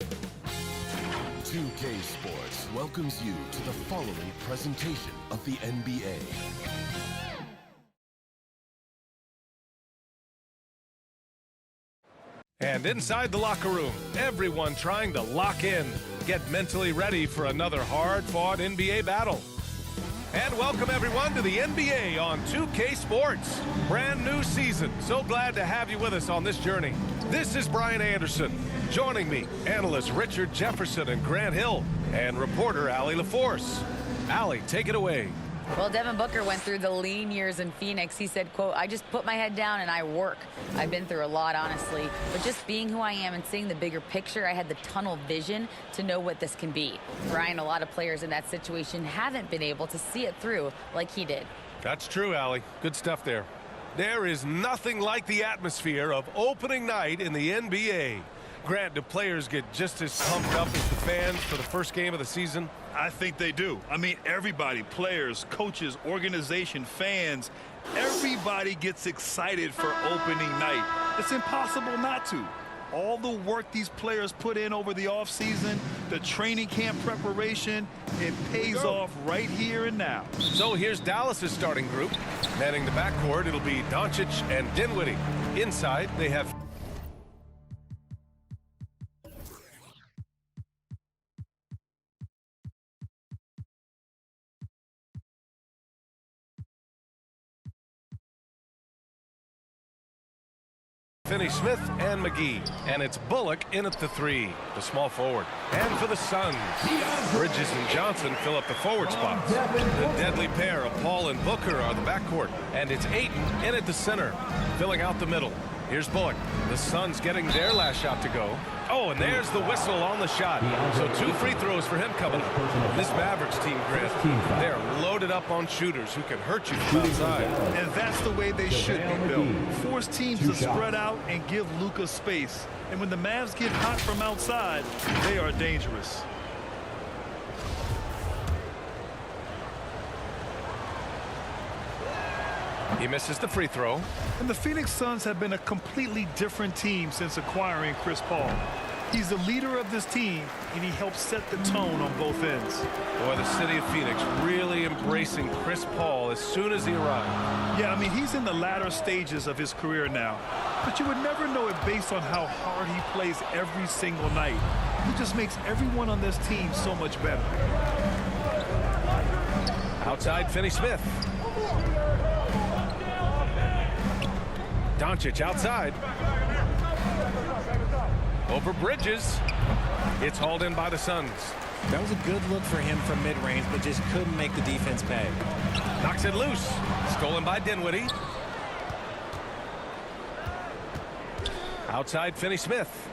2K Sports welcomes you to the following presentation of the NBA. And inside the locker room, everyone trying to lock in, get mentally ready for another hard-fought NBA battle. And welcome everyone to the NBA on 2K Sports. Brand new season. So glad to have you with us on this journey. This is Brian Anderson. Joining me, analysts Richard Jefferson and Grant Hill, and reporter Allie LaForce. Allie, take it away. Well, Devin Booker went through the lean years in Phoenix. He said, quote, "I just put my head down and I work. I've been through a lot, honestly. But just being who I am and seeing the bigger picture, I had the tunnel vision to know what this can be." Brian, a lot of players in that situation haven't been able to see it through like he did. That's true, Allie. Good stuff there. There is nothing like the atmosphere of opening night in the NBA. Grant, do players get just as pumped up as the fans for the first game of the season? I think they do. I mean, everybody, players, coaches, organization, fans, everybody gets excited for opening night. It's impossible not to. All the work these players put in over the offseason, the training camp preparation, it pays off right here and now. So here's Dallas's starting group. Manning the backcourt, it'll be Doncic and Dinwiddie. Inside, they have Finney-Smith and McGee. And it's Bullock in at the three, the small forward. And for the Suns, Bridges and Johnson fill up the forward spots. The deadly pair of Paul and Booker are the backcourt. And it's Ayton in at the center, filling out the middle. Here's Bullock. The Suns getting their last shot to go. Oh, and there's the whistle on the shot. So 2 free throws for him coming up. This Mavericks team, Grant, they're loaded up on shooters who can hurt you from outside. And that's the way they should be built. Force teams to spread out and give Luka space. And when the Mavs get hot from outside, they are dangerous. He misses the free throw. And the Phoenix Suns have been a completely different team since acquiring Chris Paul. He's the leader of this team, and he helps set the tone on both ends. Boy, the city of Phoenix really embracing Chris Paul as soon as he arrived. Yeah, I mean, he's in the latter stages of his career now. But you would never know it based on how hard he plays every single night. He just makes everyone on this team so much better. Outside, Finney-Smith. Doncic outside. Over Bridges. It's hauled in by the Suns. That was a good look for him from mid-range, but just couldn't make the defense pay. Knocks it loose. Stolen by Dinwiddie. Outside, Finney-Smith.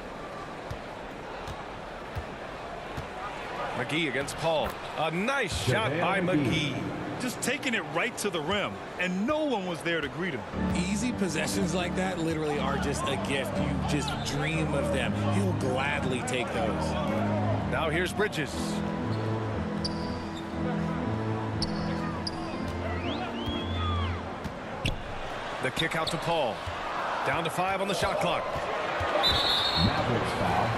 McGee against Paul. A nice shot by McGee. Just taking it right to the rim, and no one was there to greet him. Easy possessions like that literally are just a gift. You just dream of them. He'll gladly take those. Now here's Bridges. The kick out to Paul. Down to 5 on the shot clock. Mavericks foul.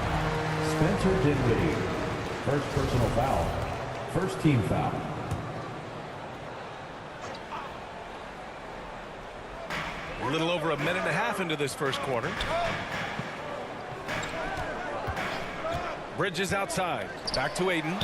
Spencer Dinwiddie. First personal foul. First team foul. A little over a minute and a half into this first quarter. Bridges outside. Back to Ayton.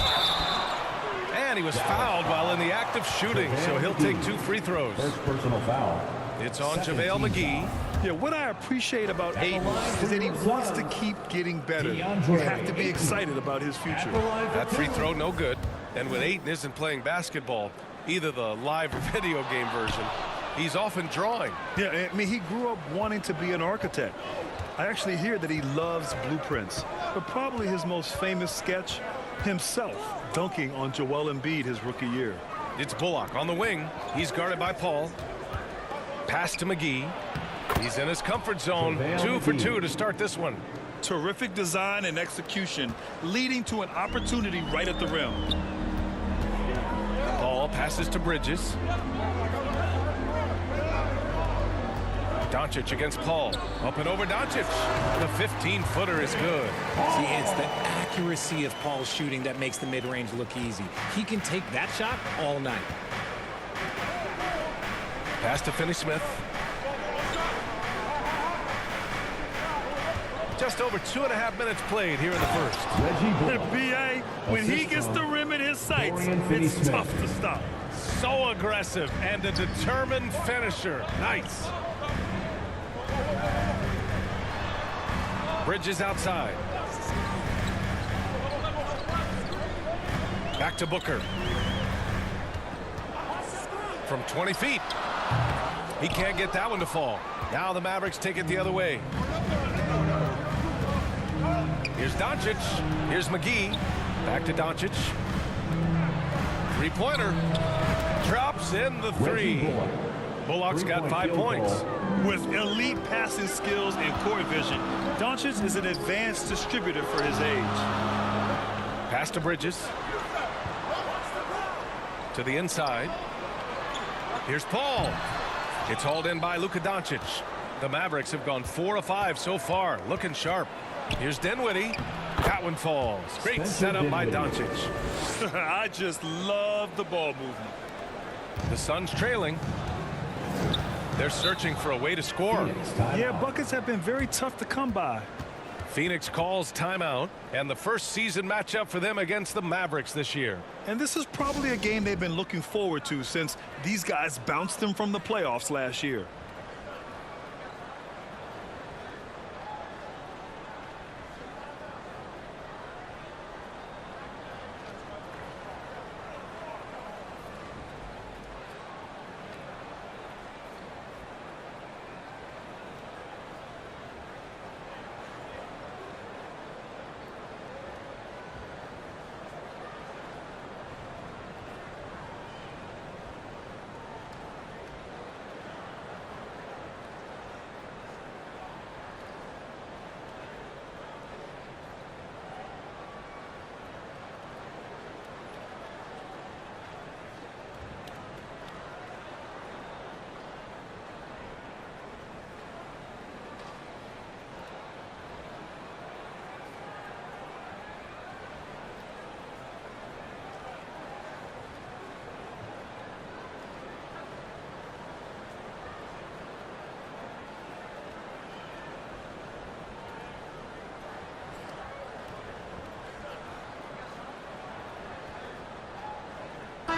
And he was fouled while in the act of shooting, so he'll take 2 free throws. First personal foul. It's on JaVale McGee. Yeah, what I appreciate about Ayton is that he wants to keep getting better. You have to be excited about his future. That free throw, no good. And when Ayton isn't playing basketball, either the live or video game version, he's often drawing. Yeah, I mean, he grew up wanting to be an architect. I actually hear that he loves blueprints. But probably his most famous sketch, himself dunking on Joel Embiid his rookie year. It's Bullock on the wing. He's guarded by Paul. Pass to McGee. He's in his comfort zone. 2 for 2 to start this one. Terrific design and execution, leading to an opportunity right at the rim. Paul passes to Bridges. Doncic against Paul. Up and over Doncic. The 15-footer is good. See, it's the accuracy of Paul's shooting that makes the mid-range look easy. He can take that shot all night. Pass to Finney-Smith. Just over 2.5 minutes played here in the first. B.A., when he gets the rim in his sights, it's tough to stop. So aggressive and a determined finisher. Nice. Bridges outside. Back to Booker. From 20 feet. He can't get that one to fall. Now the Mavericks take it the other way. Here's Doncic. Here's McGee. Back to Doncic. Three-pointer. Drops in the three. Bullock's got 5 points. With elite passing skills and court vision, Doncic is an advanced distributor for his age. Pass to Bridges. To the inside. Here's Paul. It's hauled in by Luka Doncic. The Mavericks have gone 4 of 5 so far. Looking sharp. Here's Dinwiddie. That one falls. Great setup by Doncic. I just love the ball movement. The Suns trailing. They're searching for a way to score. Yeah, buckets have been very tough to come by. Phoenix calls timeout, and the first season matchup for them against the Mavericks this year. And this is probably a game they've been looking forward to since these guys bounced them from the playoffs last year.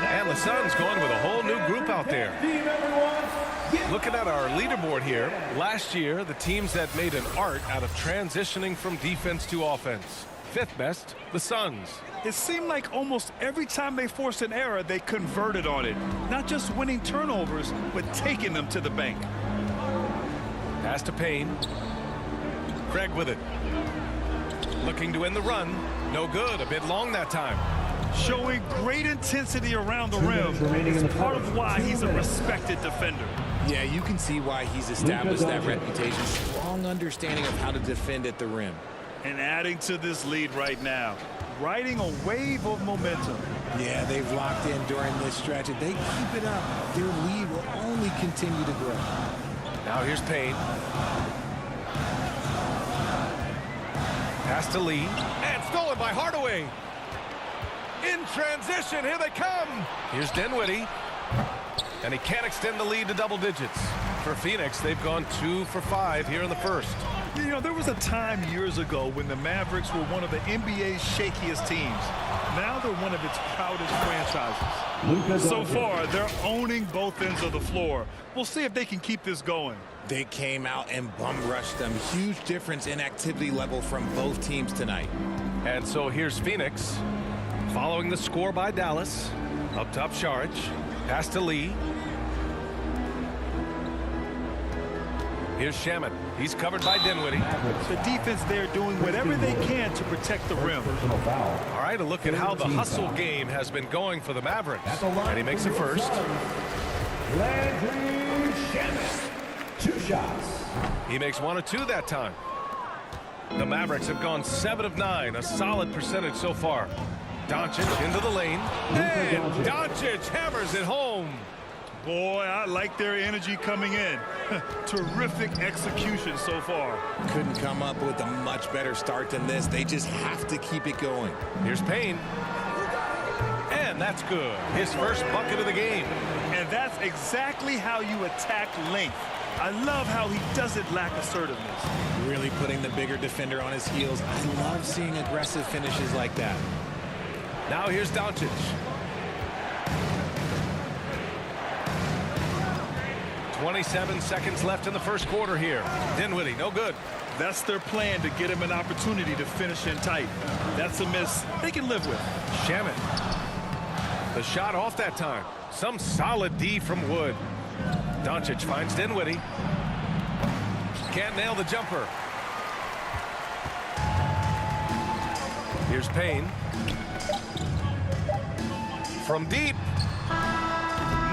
And the Suns going with a whole new group out there. Looking at our leaderboard here, last year the teams that made an art out of transitioning from defense to offense. 5th best, the Suns. It seemed like almost every time they forced an error, they converted on it. Not just winning turnovers, but taking them to the bank. Pass to Payne. Craig with it. Looking to end the run. No good. A bit long that time. Showing great intensity around the rim is part of why he's a respected defender. Yeah, you can see why he's established that reputation. Strong understanding of how to defend at the rim. And adding to this lead right now, riding a wave of momentum. Yeah, they've locked in during this stretch. If they keep it up, their lead will only continue to grow. Now here's Payne. Pass to Lee. And stolen by Hardaway. In transition, here they come. Here's Dinwiddie. And he can't extend the lead to double digits. For Phoenix, they've gone 2 for 5 here in the first. You know, there was a time years ago when the Mavericks were one of the NBA's shakiest teams. Now they're one of its proudest franchises. So far, they're owning both ends of the floor. We'll see if they can keep this going. They came out and bum rushed them. Huge difference in activity level from both teams tonight. And so here's Phoenix. Following the score by Dallas. Up top, Saric. Pass to Lee. Here's Shamet. He's covered by Dinwiddie. The defense there doing whatever they can to protect the rim. All right, a look at how the hustle game has been going for the Mavericks. And he makes it first. Landry Shamet. 2 shots. He makes 1 of 2 that time. The Mavericks have gone 7 of 9, a solid percentage so far. Doncic into the lane. And Doncic hammers it home. Boy, I like their energy coming in. Terrific execution so far. Couldn't come up with a much better start than this. They just have to keep it going. Here's Payne. And that's good. His first bucket of the game. And that's exactly how you attack length. I love how he doesn't lack assertiveness. Really putting the bigger defender on his heels. I love seeing aggressive finishes like that. Now here's Doncic. "27 seconds left in the first quarter here. Dinwiddie, no good. That's their plan, to get him an opportunity to finish in tight. That's a miss they can live with. Shamet. The shot off that time. Some solid D from Wood. Doncic finds Dinwiddie. Can't nail the jumper. Here's Payne. From deep.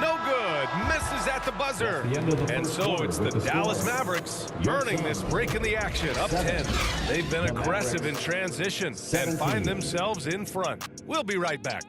No good. Misses at the buzzer. And so it's the Dallas Mavericks earning this break in the action, up 10. They've been aggressive in transition and find themselves in front. We'll be right back.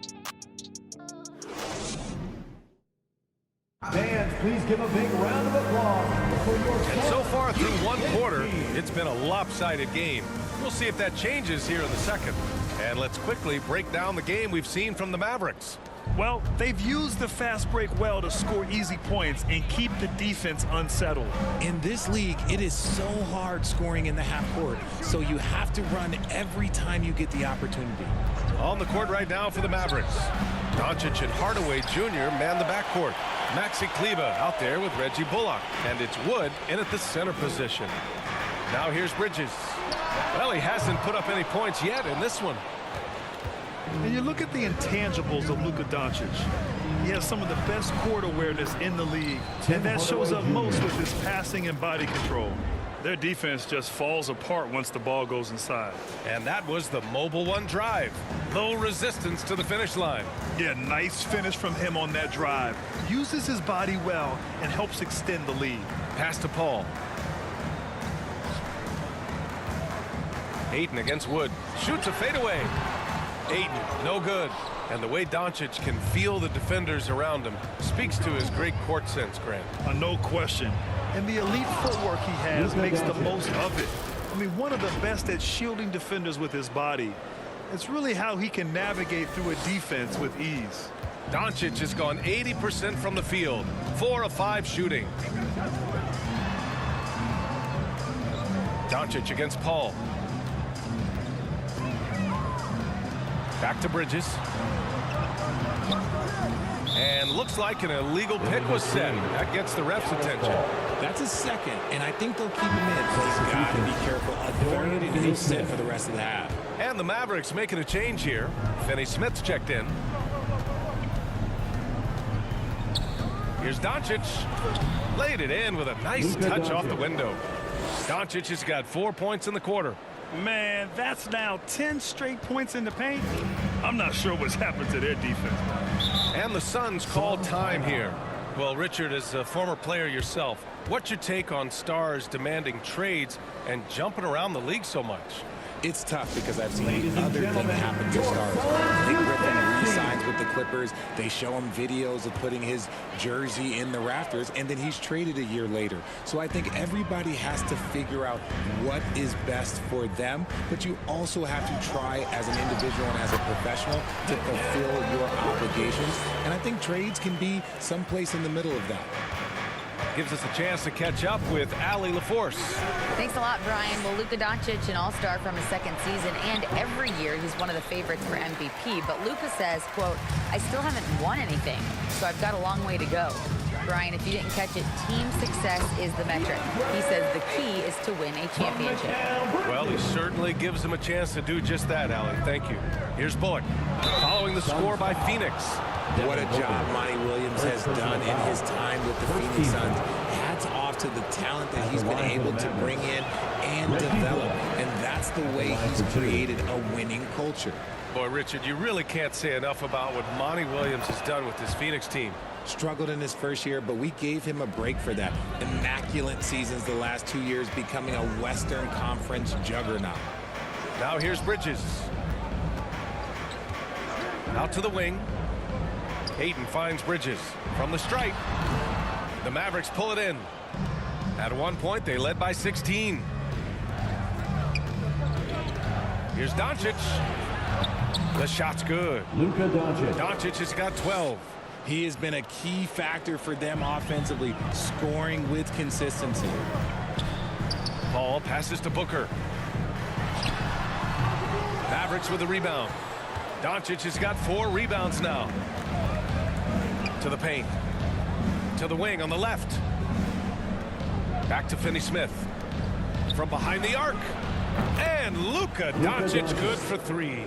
Fans, please give a big round of applause for your... And so far through one quarter, it's been a lopsided game. We'll see if that changes here in the second. And let's quickly break down the game we've seen from the Mavericks. Well, they've used the fast break well to score easy points and keep the defense unsettled. In this league, it is so hard scoring in the half court, so you have to run every time you get the opportunity. On the court right now for the Mavericks. Doncic and Hardaway Jr. man the backcourt. Maxi Kleba out there with Reggie Bullock. And it's Wood in at the center position. Now here's Bridges. Well, he hasn't put up any points yet in this one. And you look at the intangibles of Luka Doncic. He has some of the best court awareness in the league, and that shows up most with his passing and body control. Their defense just falls apart once the ball goes inside. And that was the Mobile One drive. Low resistance to the finish line. Yeah, nice finish from him on that drive. Uses his body well and helps extend the lead. Pass to Paul. Ayton against Wood. Shoots a fadeaway. Ayton, no good. And the way Doncic can feel the defenders around him speaks to his great court sense, Grant. No question. And the elite footwork he has makes the most of it. I mean, one of the best at shielding defenders with his body. It's really how he can navigate through a defense with ease. Doncic has gone 80% from the field. 4 of 5 shooting. Doncic against Paul. Back to Bridges. And looks like an illegal pick was set. That gets the ref's attention. That's a second, and I think they'll keep him in, but he's got to be careful. Authority to be set for the rest of the half. And the Mavericks making a change here. Finney Smith's checked in. Here's Doncic. Laid it in with a nice touch off the window. Doncic has got 4 points in the quarter. Man, that's now 10 straight points in the paint. I'm not sure what's happened to their defense. And the Suns call time here. Well, Richard, as a former player yourself, what's your take on stars demanding trades and jumping around the league so much? It's tough because I've seen the other thing happen to stars. Nick Griffin re-signs with the Clippers. They show him videos of putting his jersey in the rafters, and then he's traded a year later. So I think everybody has to figure out what is best for them, but you also have to try as an individual and as a professional to fulfill your obligations. And I think trades can be someplace in the middle of that. Gives us a chance to catch up with Allie LaForce. Thanks a lot, Brian. Well, Luka Doncic, an all-star from his second season, and every year he's one of the favorites for MVP. But Luka says, quote, I still haven't won anything, so I've got a long way to go. Brian, if you didn't catch it, team success is the metric. He says the key is to win a championship. Well, he certainly gives him a chance to do just that, Allie. Thank you. Here's Bullock, following the score by Phoenix. What a job Monty Williams has done in his time with the Phoenix Suns. Hats off to the talent that he's been able to bring in and develop. And that's the way he's created a winning culture. Boy, Richard, you really can't say enough about what Monty Williams has done with this Phoenix team. Struggled in his first year, but we gave him a break for that. Immaculate seasons the last 2 years, becoming a Western Conference juggernaut. Now here's Bridges. Out to the wing. Hayden finds Bridges from the stripe. The Mavericks pull it in. At one point, they led by 16. Here's Doncic. The shot's good. Luka Doncic. Doncic has got 12. He has been a key factor for them offensively, scoring with consistency. Paul passes to Booker. Mavericks with a rebound. Doncic has got 4 rebounds now. To the paint. To the wing on the left. Back to Finney-Smith. From behind the arc. And Luka Doncic good for 3.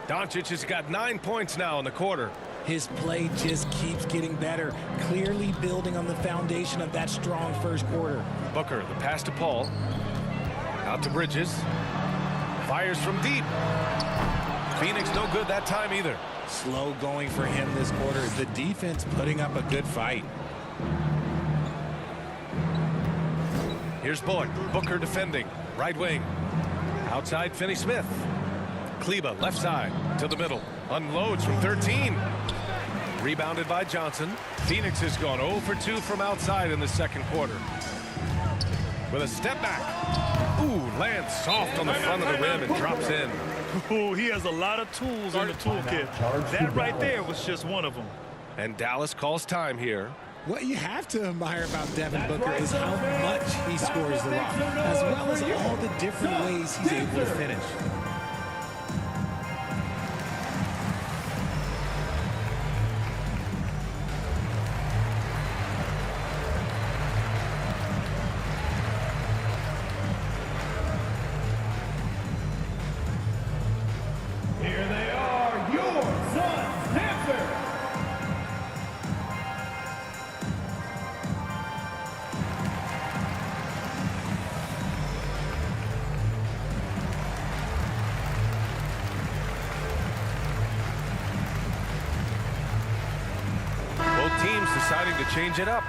Doncic has got 9 points now in the quarter. His play just keeps getting better, clearly building on the foundation of that strong first quarter. Booker, the pass to Paul. Out to Bridges. Fires from deep. Phoenix no good that time either. Slow going for him this quarter. The defense putting up a good fight. Here's Bullock. Booker defending. Right wing. Outside Finney-Smith. Kleba left side to the middle. Unloads from 13. Rebounded by Johnson. Phoenix has gone 0 for 2 from outside in the second quarter. With a step back. Ooh, lands soft on the front of the rim and drops in. Ooh, he has a lot of tools in the toolkit. That right there was just one of them. And Dallas calls time here. What you have to admire about Devin Booker is how much he scores the rock, as well as all the different ways he's able to finish. Here they are, your Suns Panthers. Both teams deciding to change it up.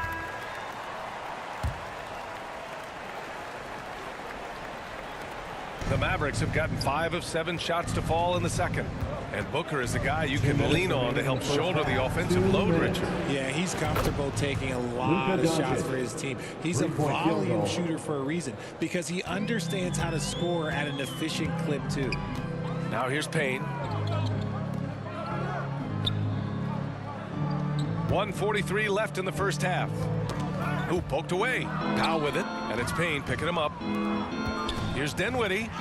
The Mavericks have gotten 5 of 7 shots to fall in the second. And Booker is the guy you can lean on to help shoulder the offensive load, Richard. Yeah, he's comfortable taking a lot of shots for his team. He's a volume shooter for a reason, because he understands how to score at an efficient clip, too. Now here's Payne. 1:43 left in the first half. Who poked away? Powell with it, and it's Payne picking him up. Here's Dinwiddie.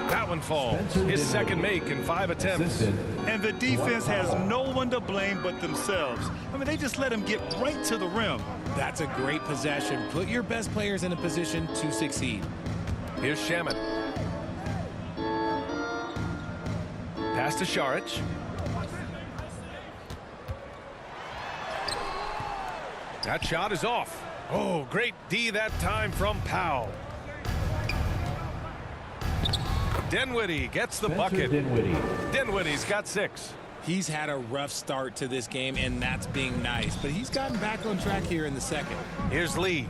That one falls. His second make in 5 attempts. And the defense has no one to blame but themselves. I mean, they just let him get right to the rim. That's a great possession. Put your best players in a position to succeed. Here's Shaman. Pass to Šarić. That shot is off. Oh, great D that time from Powell. Dinwiddie gets the bucket. Dinwiddie's got 6. He's had a rough start to this game, and that's being nice. But he's gotten back on track here in the second. Here's Lee.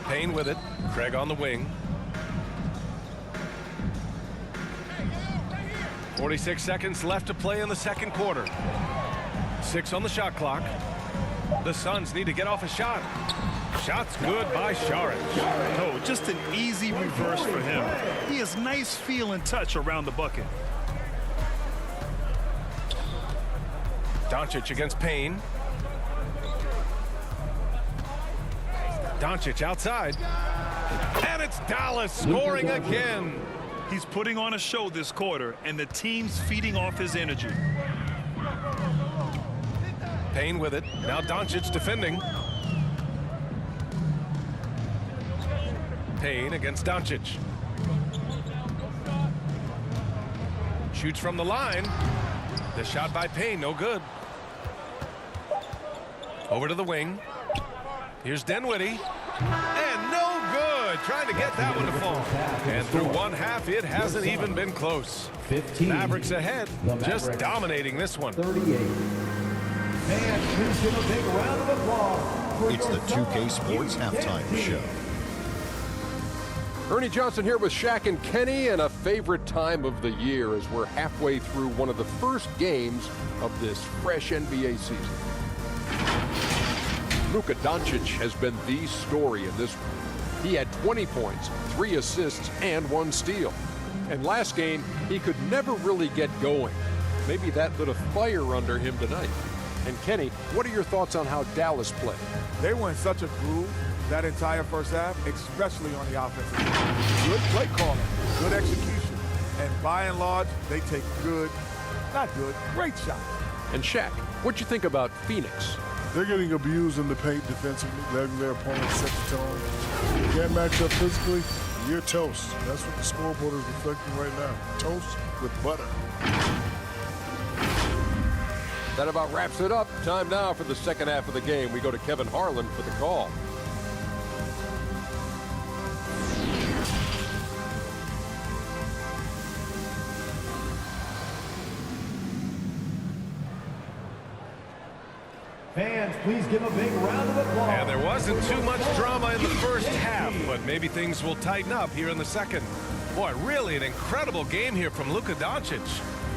Payne with it. Craig on the wing. 46 seconds left to play in the second quarter. 6 on the shot clock. The Suns need to get off a shot. Shot's good by Šarić. Oh, just an easy reverse for him. He has nice feel and touch around the bucket. Doncic against Payne. Doncic outside. And it's Dallas scoring again. He's putting on a show this quarter, and the team's feeding off his energy. Payne with it. Now Doncic defending. Payne against Doncic. Shoots from the line. The shot by Payne, no good. Over to the wing. Here's Dinwiddie. And no good. Trying to get that one to fall. And through one half, it hasn't even been close. 15. Mavericks ahead, just dominating this one. 38. And please give a big round of applause for It's your the 2K Suns Sports Houston Halftime team. Show. Ernie Johnson here with Shaq and Kenny, and a favorite time of the year as we're halfway through one of the first games of this fresh NBA season. Luka Doncic has been the story in this one. He had 20 points, 3 assists, and 1 steal. And last game, he could never really get going. Maybe that lit a fire under him tonight. And Kenny, what are your thoughts on how Dallas played? They were in such a groove that entire first half, especially on the offensive end. Good play calling, good execution. And by and large, they take great shots. And Shaq, what'd you think about Phoenix? They're getting abused in the paint defensively, letting their opponents set the tone. If you can't match up physically, you're toast. That's what the scoreboard is reflecting right now. Toast with butter. That about wraps it up. Time now for the second half of the game. We go to Kevin Harlan for the call. Fans, please give a big round of applause. And there wasn't too much drama in the first half, but maybe things will tighten up here in the second. Boy, really an incredible game here from Luka Doncic.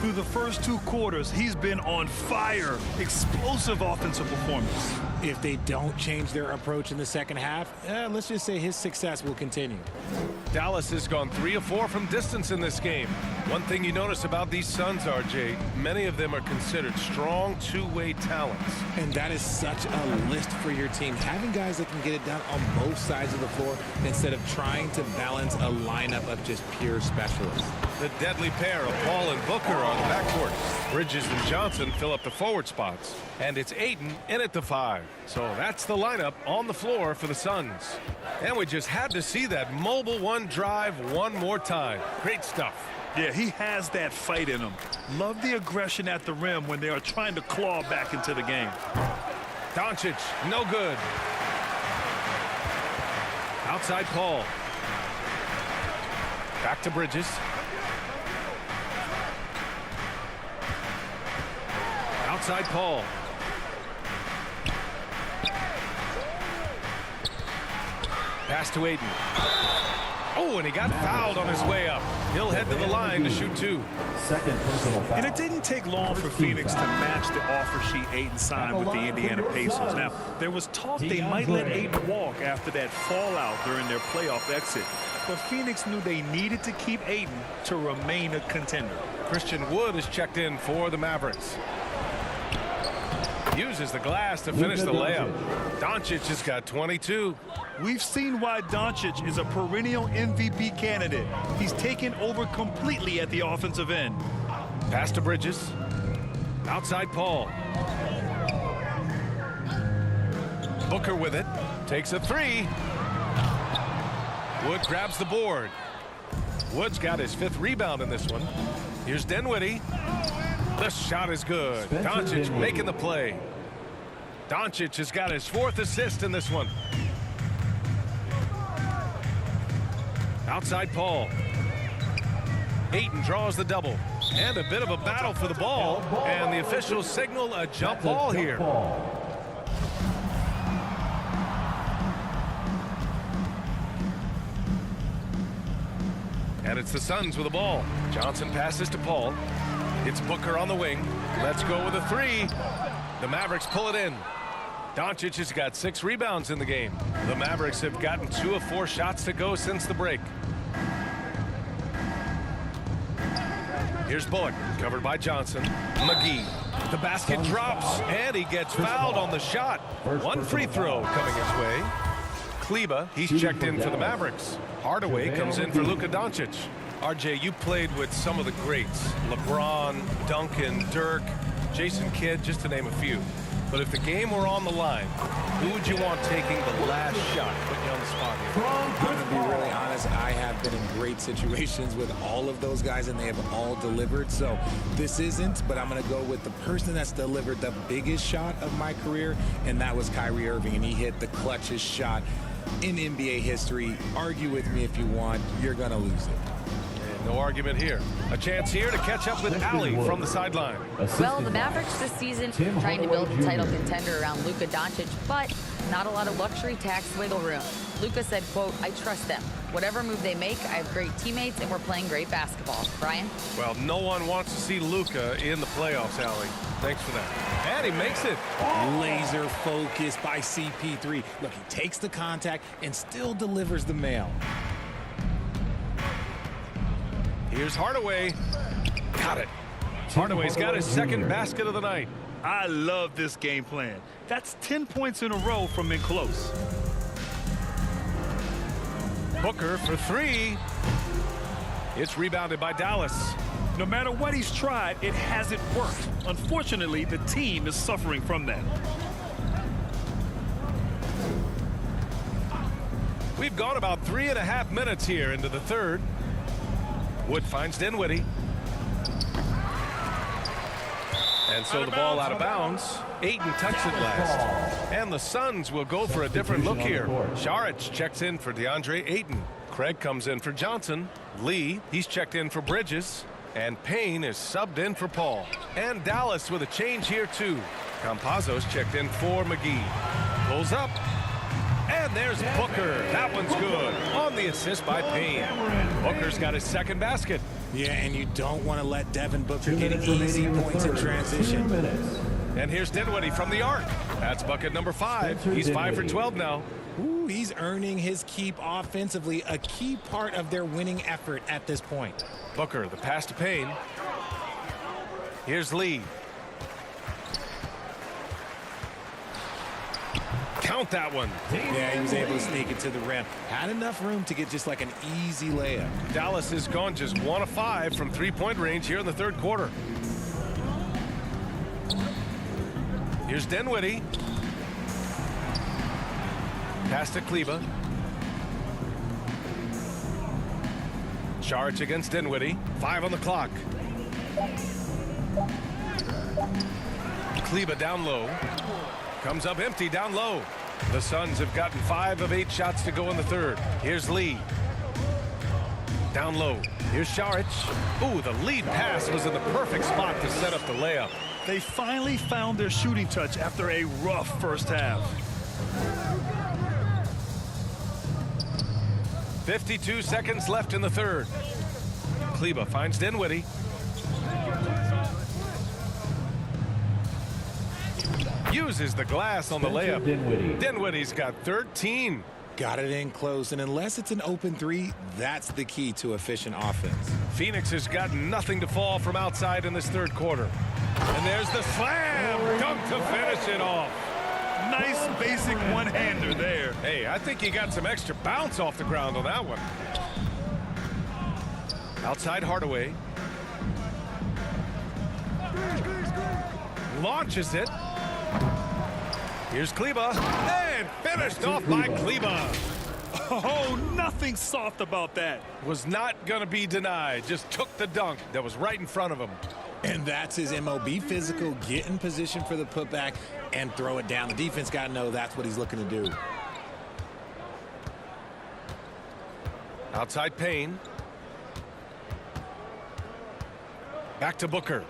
Through the first 2 quarters, he's been on fire. Explosive offensive performance. If they don't change their approach in the second half, let's just say his success will continue. Dallas has gone 3 of 4 from distance in this game. One thing you notice about these Suns, RJ, many of them are considered strong two-way talents. And that is such a list for your team. Having guys that can get it done on both sides of the floor instead of trying to balance a lineup of just pure specialists. The deadly pair of Paul and Booker on the backcourt. Bridges and Johnson fill up the forward spots. And it's Ayton in at the 5. So that's the lineup on the floor for the Suns. And we just had to see that mobile one drive one more time. Great stuff. Yeah, he has that fight in him. Love the aggression at the rim when they are trying to claw back into the game. Doncic, no good. Outside Paul. Back to Bridges. Outside Paul. Pass to Ayton. Oh, and he got fouled on his way up. He'll head to the line to shoot 2. Second personal foul. And it didn't take long for Phoenix to match the offer sheet Ayton signed with the Indiana Pacers. Now, there was talk they might let Ayton walk after that fallout during their playoff exit. But Phoenix knew they needed to keep Ayton to remain a contender. Christian Wood is checked in for the Mavericks. Uses the glass to finish the layup. Doncic has got 22. We've seen why Doncic is a perennial MVP candidate. He's taken over completely at the offensive end. Pass to Bridges. Outside Paul. Booker with it. Takes a 3. Wood grabs the board. Wood's got his 5th rebound in this one. Here's Dinwiddie. The shot is good. Doncic making the play. Doncic has got his 4th assist in this one. Outside Paul. Ayton draws the double. And a bit of a battle for the ball. And the officials signal a jump ball here. And it's the Suns with the ball. Johnson passes to Paul. It's Booker on the wing. Let's go with a 3. The Mavericks pull it in. Doncic has got 6 rebounds in the game. The Mavericks have gotten 2 of 4 shots to go since the break. Here's Bullock, covered by Johnson. McGee. The basket drops, and he gets fouled on the shot. 1 free throw coming his way. Kleba, he's checked in for the Mavericks. Hardaway comes in for Luka Doncic. RJ, you played with some of the greats. LeBron, Duncan, Dirk, Jason Kidd, just to name a few. But if the game were on the line, who would you want taking the last shot? Put you on the spot here. I'm going to be really honest. I have been in great situations with all of those guys, and they have all delivered. So this isn't, but I'm going to go with the person that's delivered the biggest shot of my career, and that was Kyrie Irving, and he hit the clutchest shot in NBA history. Argue with me if you want. You're going to lose it. No argument here. A chance here to catch up with Allie from the sideline. Well, the Mavericks this season trying to build a title contender around Luka Doncic, but not a lot of luxury tax wiggle room. Luka said, quote, I trust them. Whatever move they make, I have great teammates, and we're playing great basketball. Brian? Well, no one wants to see Luka in the playoffs, Allie. Thanks for that. And he makes it. Laser focus by CP3. Look, he takes the contact and still delivers the mail. Here's Hardaway. Got it. Hardaway's got his second basket of the night. I love this game plan. That's 10 points in a row from in close. Booker for three. It's rebounded by Dallas. No matter what he's tried, it hasn't worked. Unfortunately, the team is suffering from that. We've gone about 3.5 minutes here into the third. Wood finds Dinwiddie. And so the ball out of bounds. Ayton touched it last. And the Suns will go for a different look here. Saric checks in for DeAndre Ayton. Craig comes in for Johnson. Lee, he's checked in for Bridges. And Payne is subbed in for Paul. And Dallas with a change here too. Campazzo's checked in for McGee. Pulls up. And there's Booker. That one's good. On the assist by Payne. Booker's got his second basket. Yeah, and you don't want to let Devin Booker get easy points in transition. And here's Dinwiddie from the arc. That's bucket number 5. He's 5 for 12 now. Ooh, he's earning his keep offensively, a key part of their winning effort at this point. Booker, the pass to Payne. Here's Lee. Count that one. Yeah, he was able to sneak it to the rim. Had enough room to get just like an easy layup. Dallas has gone just 1 of 5 from three-point range here in the third quarter. Here's Dinwiddie. Pass to Kleba. Saric against Dinwiddie. 5 on the clock. Kleba down low. Comes up empty down low. The Suns have gotten 5 of 8 shots to go in the third. Here's Lee. Down low. Here's Saric. Ooh, the lead pass was in the perfect spot to set up the layup. They finally found their shooting touch after a rough first half. 52 seconds left in the third. Kleba finds Dinwiddie. Uses the glass on the layup. Dinwiddie's got 13. Got it in close, and unless it's an open three, that's the key to efficient offense. Phoenix has got nothing to fall from outside in this third quarter. And there's the slam dunk to finish it off. Nice basic one-hander there. Hey, I think he got some extra bounce off the ground on that one. Outside Hardaway. Launches it. Here's Kleba. And finished off by Kleba. Oh, nothing soft about that. Was not going to be denied. Just took the dunk that was right in front of him. And that's his MO. Be physical, get in position for the putback, and throw it down. The defense got to know that's what he's looking to do. Outside Payne. Back to Booker.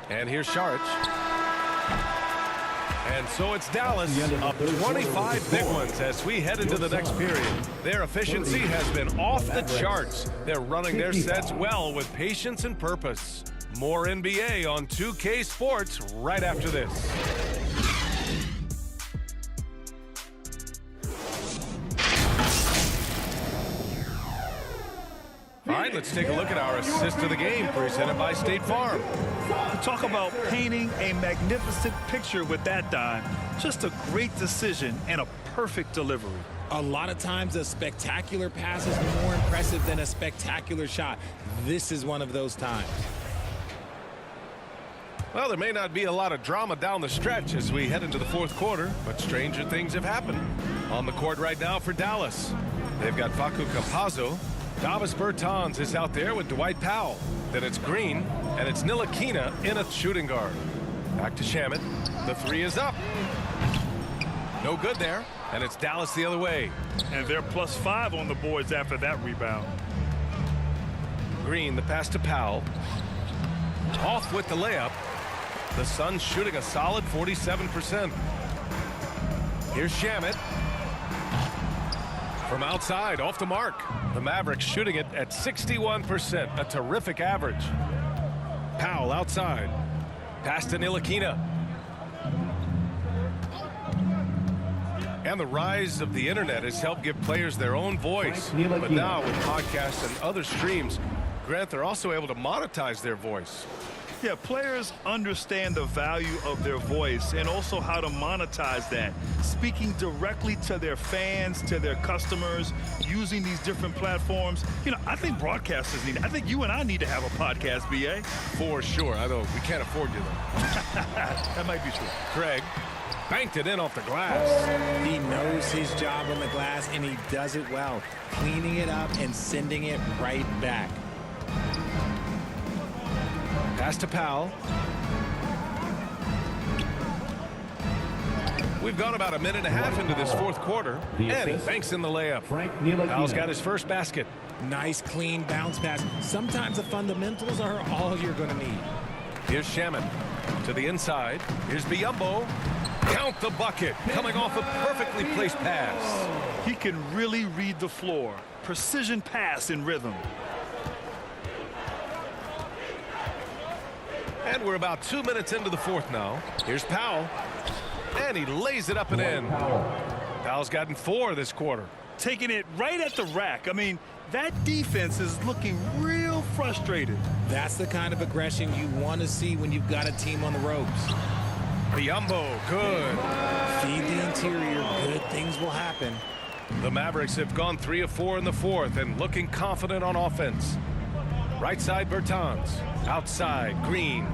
And here's Saric. And so it's Dallas up 25 big ones as we head into the next period. Their efficiency has been off the charts. They're running their sets well with patience and purpose. More NBA on 2K Sports right after this. All right, let's take a look at our assist of the game presented by State Farm. Talk about painting a magnificent picture with that dime. Just a great decision and a perfect delivery. A lot of times a spectacular pass is more impressive than a spectacular shot. This is one of those times. Well, there may not be a lot of drama down the stretch as we head into the fourth quarter, but stranger things have happened. On the court right now for Dallas. They've got Facu Campazzo. Davis Bertans is out there with Dwight Powell. Then it's Green, and it's Ntilikina in a shooting guard. Back to Shamet. The three is up. No good there, and it's Dallas the other way. And they're +5 on the boards after that rebound. Green, the pass to Powell. Off with the layup. The Suns shooting a solid 47%. Here's Shamet. From outside, off the mark. The Mavericks shooting it at 61%, a terrific average. Powell outside. Pass to Ntilikina. And the rise of the internet has helped give players their own voice. But now with podcasts and other streams, Grant, they're also able to monetize their voice. Yeah, players understand the value of their voice and also how to monetize that. Speaking directly to their fans, to their customers, using these different platforms. You know, I think broadcasters need it. I think you and I need to have a podcast, B.A. For sure. I know we can't afford you, though. That might be true. Craig banked it in off the glass. He knows his job on the glass, and he does it well. Cleaning it up and sending it right back. Pass to Powell. We've gone about a minute and a half into this fourth quarter, and he banks in the layup. Powell's got his first basket. Nice, clean bounce pass. Sometimes the fundamentals are all you're going to need. Here's Shamet to the inside. Here's Biyombo. Count the bucket. Coming off a perfectly placed pass. He can really read the floor. Precision pass in rhythm. And we're about 2 minutes into the fourth now. Here's Powell. And he lays it up and in. Powell's gotten 4 this quarter. Taking it right at the rack. I mean, that defense is looking real frustrated. That's the kind of aggression you want to see when you've got a team on the ropes. Biyombo, good. Feed the interior, good things will happen. The Mavericks have gone 3 of 4 in the fourth and looking confident on offense. Right side, Bertans. Outside, Green.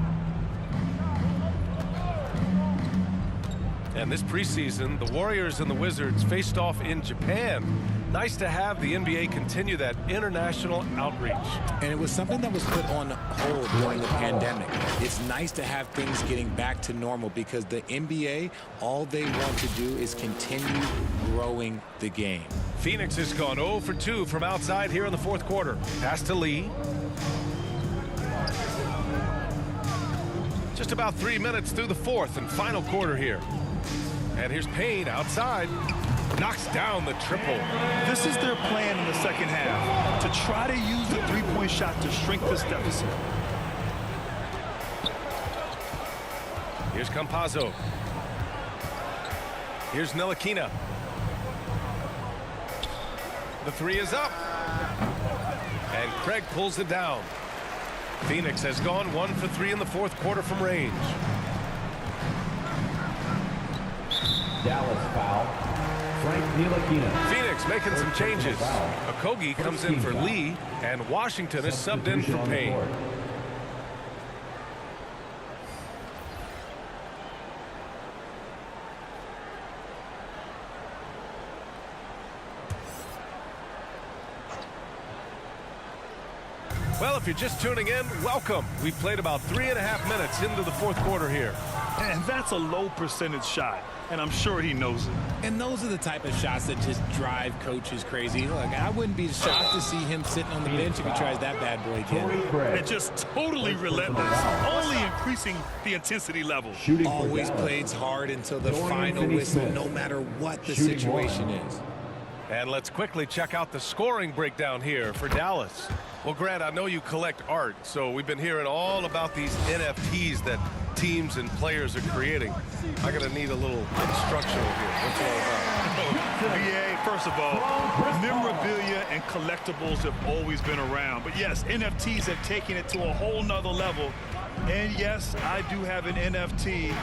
And this preseason, the Warriors and the Wizards faced off in Japan. Nice to have the NBA continue that international outreach. And it was something that was put on hold during the pandemic. It's nice to have things getting back to normal because the NBA, all they want to do is continue growing the game. Phoenix has gone 0 for 2 from outside here in the fourth quarter. Pass to Lee. Just about 3 minutes through the fourth and final quarter here. And here's Payne outside. Knocks down the triple. This is their plan in the second half, to try to use the three-point shot to shrink this deficit. Here's Campazzo. Here's Ntilikina. The 3 is up. And Craig pulls it down. Phoenix has gone 1 for 3 in the fourth quarter from range. Dallas foul. Frank Ntilikina. Phoenix making some changes. Okogie comes in for Lee, and Washington is subbed in for Payne. Well, if you're just tuning in, welcome. We've played about 3.5 minutes into the fourth quarter here. And that's a low percentage shot, and I'm sure he knows it. And those are the type of shots that just drive coaches crazy. Look, I wouldn't be shocked to see him sitting on the bench if he tries that bad boy again. And just totally relentless, only increasing the intensity level. Always plays hard until the final whistle, no matter what the situation is. And let's quickly check out the scoring breakdown here for Dallas. Well, Grant, I know you collect art, so we've been hearing all about these NFTs that teams and players are creating. I'm going to need a little instructional here. What's it all about? BA, first of all, memorabilia and collectibles have always been around. But yes, NFTs have taken it to a whole nother level. And yes, I do have an NFT.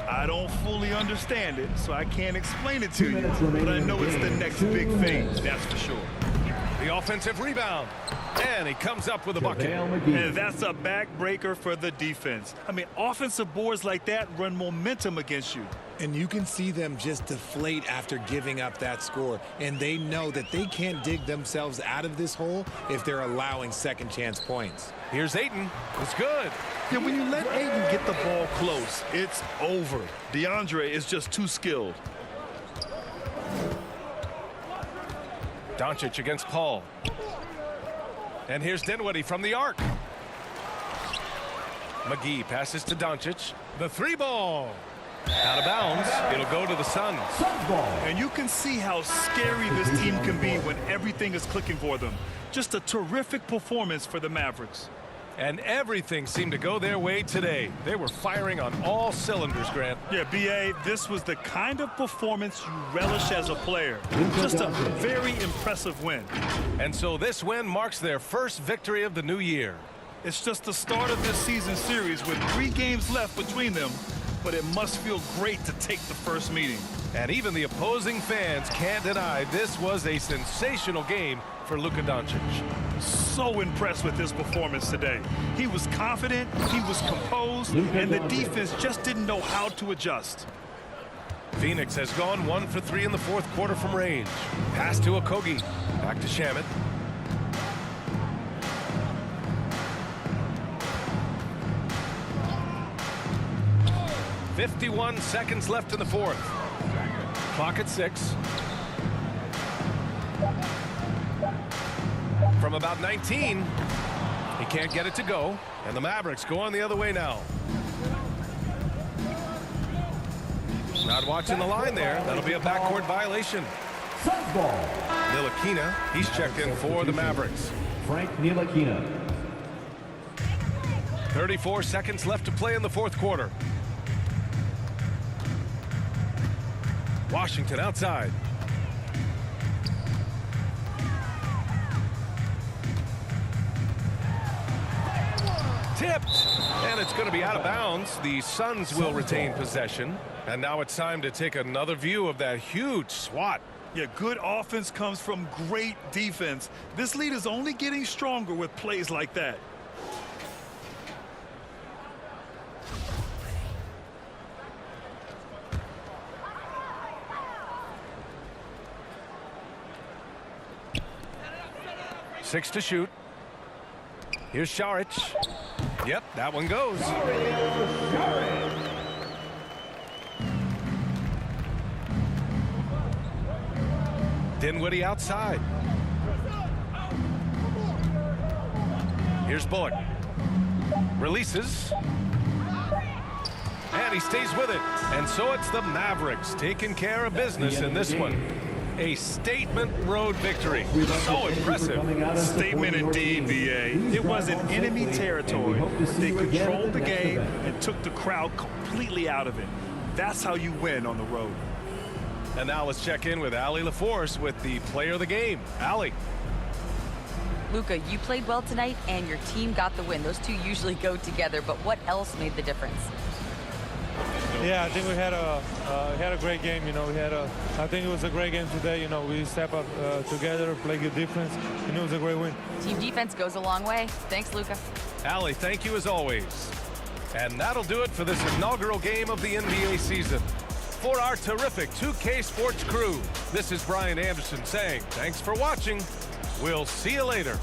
I don't fully understand it, so I can't explain it to you. But I know it's the next big thing, that's for sure. The offensive rebound. And he comes up with a bucket. And that's a backbreaker for the defense. I mean, offensive boards like that run momentum against you. And you can see them just deflate after giving up that score. And they know that they can't dig themselves out of this hole if they're allowing second chance points. Here's Ayton. It's good. Yeah, when you let Ayton get the ball close, it's over. DeAndre is just too skilled. Doncic against Paul. And here's Dinwiddie from the arc. McGee passes to Doncic. The 3 ball. Out of bounds. It'll go to the Suns. And you can see how scary this team can be when everything is clicking for them. Just a terrific performance for the Mavericks. And everything seemed to go their way today. They were firing on all cylinders, Grant. Yeah, B.A., this was the kind of performance you relish as a player. Just a very impressive win. And so this win marks their first victory of the new year. It's just the start of this season series with 3 games left between them, but it must feel great to take the first meeting. And even the opposing fans can't deny this was a sensational game for Luka Doncic. So impressed with his performance today. He was confident, he was composed, and the defense just didn't know how to adjust. Phoenix has gone 1 for 3 in the fourth quarter from range. Pass to Okogie. Back to Shamet. .51 seconds left in the fourth. Clock at 6. From about 19. He can't get it to go. And the Mavericks go on the other way now. Not watching the line there. That'll be a backcourt violation. Ntilikina, he's checked in for the Mavericks. Frank Ntilikina. 34 seconds left to play in the fourth quarter. Washington outside. Tipped, and it's going to be out of bounds. The Suns will retain possession. And now it's time to take another view of that huge swat. Yeah, good offense comes from great defense. This lead is only getting stronger with plays like that. Six to shoot. Here's Šarić. Yep, that one goes. Dinwiddie outside. Here's Bullock. Releases. And he stays with it. And so it's the Mavericks taking care of business in this one. A statement road victory. So impressive. Statement indeed, B.A. It wasn't enemy territory. They controlled the game and took the crowd completely out of it. That's how you win on the road. And now let's check in with Allie LaForce with the player of the game. Allie. Luka, you played well tonight, and your team got the win. Those two usually go together, but what else made the difference? Yeah, I think we had a great game. You know, I think it was a great game today. You know, we step up together, play good defense, and it was a great win. Team defense goes a long way. Thanks, Luka. Allie, thank you as always. And that'll do it for this inaugural game of the NBA season. For our terrific 2K Sports crew, this is Brian Anderson saying thanks for watching. We'll see you later.